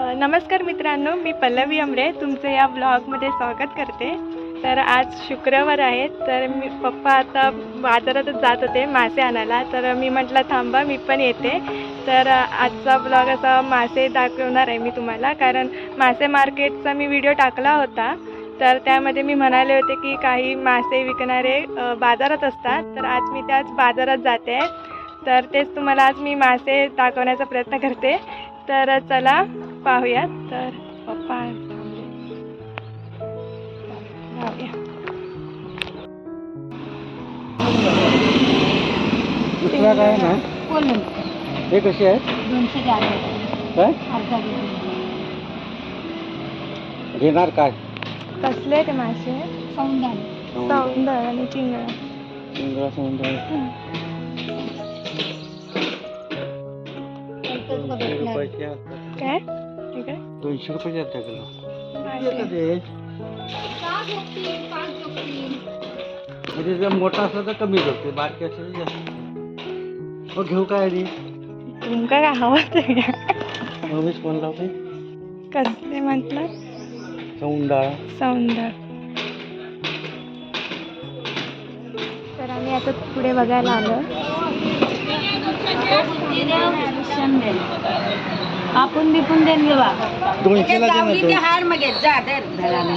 नमस्कार मित्रांनो, मी पल्लवी अमरे तुमचे या ब्लॉगमध्ये स्वागत करते। तर आज शुक्रवार आहे, तर पप्पा आता बाजारातच जात होते मासे आणायला, तर मी म्हटलं थांबा मी पण येते। तर आजचा ब्लॉग असा मासे दाखवणार आहे मी तुम्हाला, कारण मासे मार्केटचा मी व्हिडिओ टाकला होता, तर त्यामध्ये मी म्हणाले होते की काही मासे विकणारे बाजारात असतात, तर आज मी त्याच बाजारात जाते आहे। तर तेच तुम्हाला आज मी मासे दाखवण्याचा प्रयत्न करते। तर चला पाहूयात। तर पप्पा दुसरा काय ना हे कसे आहे 200 काय घेणार काय कसले ते मासे? सौंदळ आणि चिंगळा। चिंगळा समुद्र काय ठीक आहे 200 रुपये जाते किलो म्हणजे जर मोठा असला तर कमी होते, बारके असेल जास्त। मग घेऊ काय आधी तुमका काय हवं ते घ्या। मम्मीच फोन लावते कसले म्हटलं? सौंदळ। तर आम्ही आता पुढे बघायला आलो। आपण बिपून देन गे बा 200 ला गावलीच्या हाड मध्ये जा दर धराने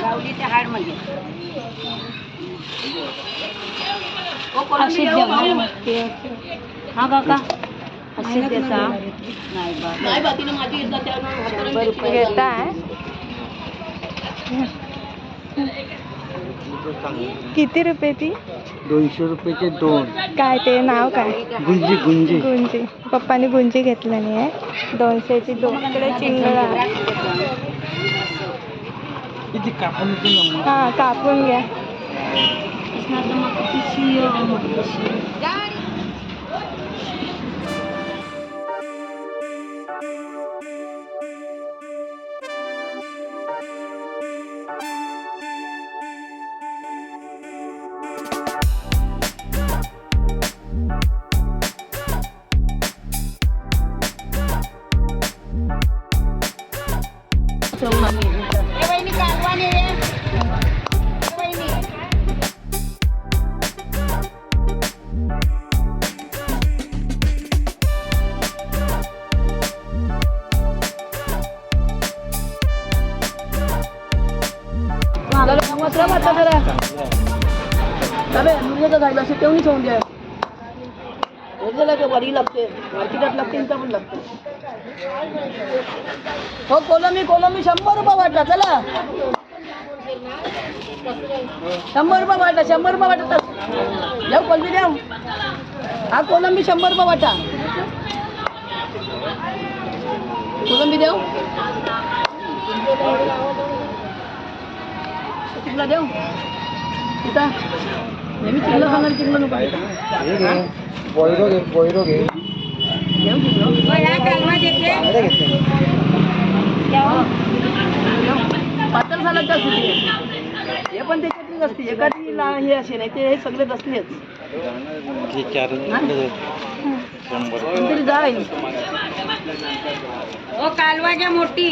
गावलीच्या हाड मध्ये अशी हा काका अशी देता नाही बा तिने माझी घेता आहे किती रुपये ती? 200 रुपयाचे 2। काय ते नाव काय? गुंजी गुंजी। पप्पाने गुंजी घेतलेली आहे 200ची 2। इकडे चिंगळा। किती कापून हां कापून घ्या। वरी लागते मार्केटात लागते इथं पण लागते हो कोलंबी 100 रुपये वाटा। चला 100 रुपये वाटा 100 रुपये वाटा जाऊ कोलंबी द्या हा कोलंबी 100 रुपये वाटा कोलंबी देऊ चिंगला देऊ तिथं नेहमी चिंगला खाणार चिंगला नको बोयरो घे घेऊ पातळ झालं तर हे पण त्याच्यातलीच असते एखादी हे असे नाही ते हे सगळे असलेच तरी जाईल ओ कालवा घ्या मोठी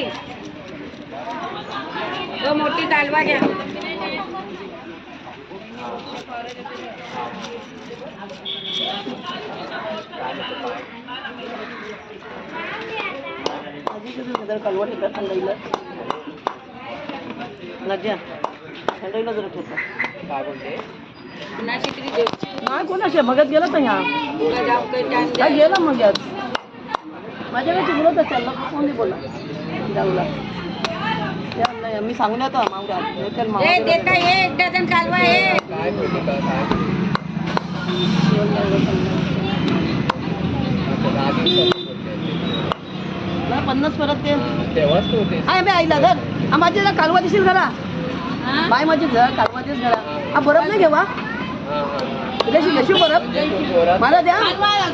ओ मोठी कालवा घ्या कालवा ठेवतात थंडाईला नद्या थंडाईला जरा ठेवतात काय बोलते नाही कोणाशी बघत गेला तर ह्या गेला मग यात माझ्याकडे बोलत असेल कोणी बोला जाऊला मी सांगून येतो एक डझन कालवा आहे 50 परत ते आईला धर माझ्याला कालवा दिसेल घरा बाय माझी घर कालवा दिस घरा हा बरफ नाही घेवा यशू बरफ मला द्या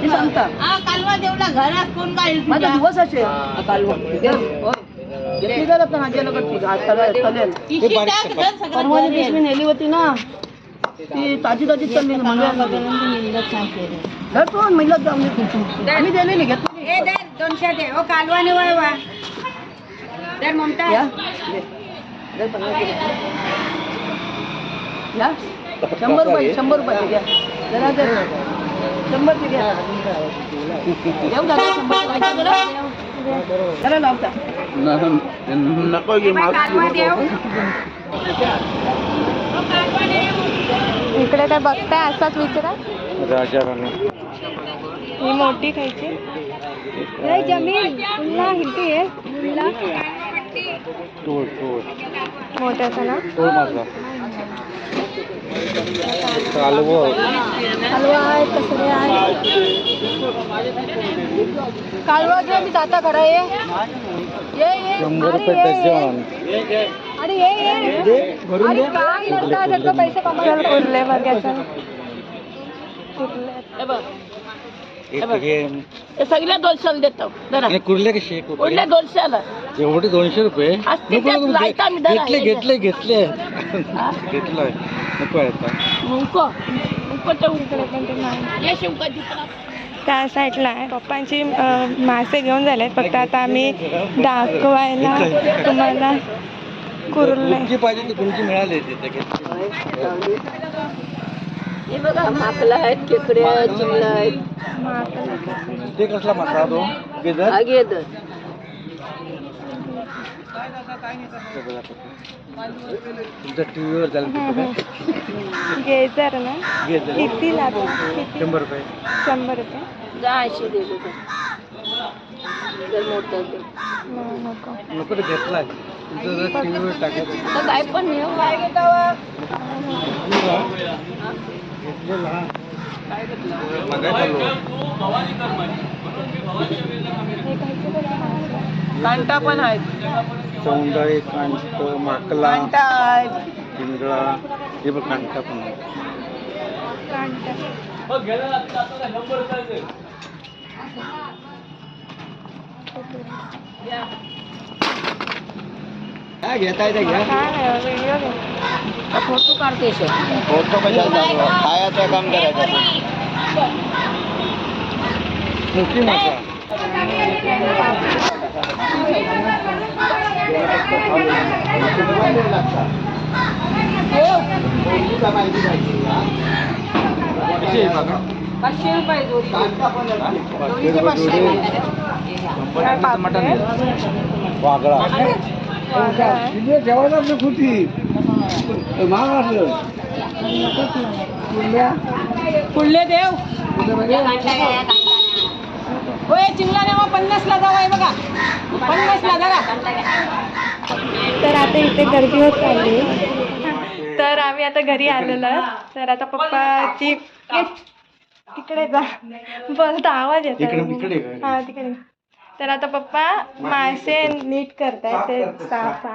मी सांगता कालवा देवला घरात कोण काय माझा दिवस असेल कालवा घेतली का आता माझ्या लगत परवाच्या दिवशी मी नेली होती ना ती ताजी चालली धर तो महिला आम्ही दिलेली घेतली 200 दे ओ कालवा नाही वळवा या दे. दे 15 किलो. या 100 रुपये 100 रुपये घ्या जरा दे 100 घ्या देऊ दादा 100 रुपये जरा लावता नको घे इकडे काय बघताय असाच विचारा. राजा राणी ही मोठी खायची. लय जमीन पुन्हा हिंदी आहे पुन्हा तोड तोड मोठ्याचा ना. तोड माझा हलवा आहे कसरे आहे. कालवा घे मी जाता खरा ये 100 रुपये डझन. अरे ये अरे काय करता त्याचं पैसे कमाल कुर्ले बघायचं हे सगळ्या 200 देतो जरा कुर्ले कसे कुठल्या 200 एवढे 200 रुपये असते त्यात लायता मी जरा घेतले घेतलंय नको आहे आता. मुंको ये शिवकाजी त्या साईडला आहे. पप्पांची मासे घेऊन झालेत. फक्त आता आम्ही दाखवायला तुम्हाला कुर्ले. कोणची पाहिजे ती कोणची मिळाली तिथे. हे बघा मापला आहेत खेकड्या चिमला आहेत ते कसला मसाला तो गेजर आगे तुमच्या टीव्हीवर झालं गेजर ना गेजर किती लागतं 100 रुपये 100 रुपये. जा अशी दे जर मोठं दे नको नको ते घेतलाय तुमचं जर टीव्हीवर टाकायचं तर काय पण नाही काय घेतावा घेतलेला कांटा पण आहेत सौंदळी कांट माकला कांटा आहेत पिंगळा हे बघ कांटा पण आहे. काय घेताय ते घ्या. व्हिडिओ घे. फोटो काढते फोटो कशाला खायचं काम करायचं. मोठी मासा कशी आहे बघा. 500 रुपये जोडी मटन वागळा जेवायला खुटी महाग असलं पुढले देव होय चिंगला देवा 50 ला जावा बघा 50 ला जागा. तर आता इथे गर्दी होत चालली. तर आम्ही आता घरी आलेलो. तर आता पप्पाची तिकडे जा बोलता आवाज येतो. हा तिकडे. तर आता पप्पा मासे नीट करतायत ते साफ.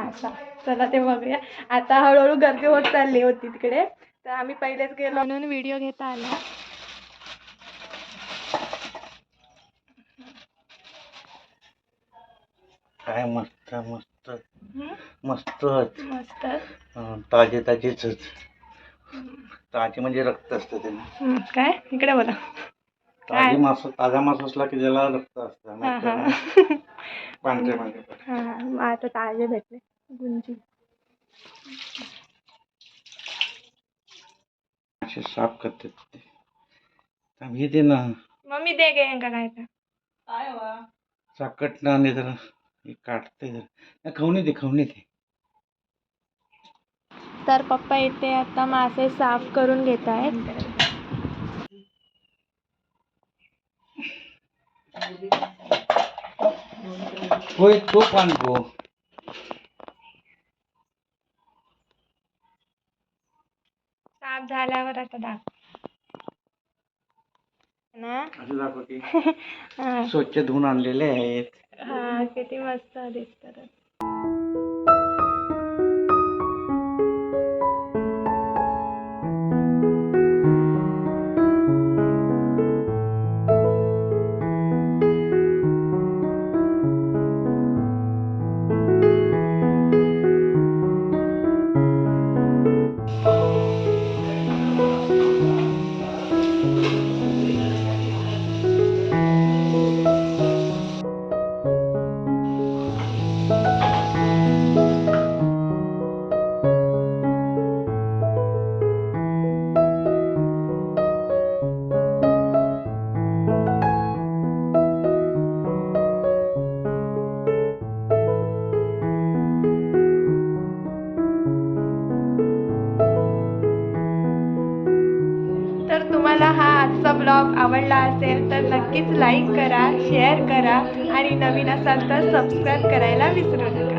चला ते बघूया. आता हळूहळू गर्दी होत चालली होती तिकडे. तर आम्ही पहिलेच गेलो म्हणून व्हिडिओ घेता आला. काय मस्त मस्त मस्त मस्त ताजे ताजेच ताजे म्हणजे रक्त असतं त्याने. काय इकडे बोला. ताजी मास ताजा मास असला की त्याला रक्त असतं नाहीतर पांढरे पांढरे. हा आता ताजे भेटले गुंजी. असे साफ करतात ते. आम्ही ते ना मम्मी दे गे काय चाकट ना नाही तर काढते जर खाऊन दे. तर पप्पा इथे आता मासे साफ करून घेत आहेत. होय तो पाणको साफ झाल्यावर आता दाखव ना. असं दाखव की हा स्वच्छ धुवून आणलेले आहेत. हा किती मस्त दिसतात. ब्लॉग आवडला असेल तर नक्कीच लाईक करा, शेअर करा आणि नवीन असाल तर सबस्क्राईब करायला विसरू नका.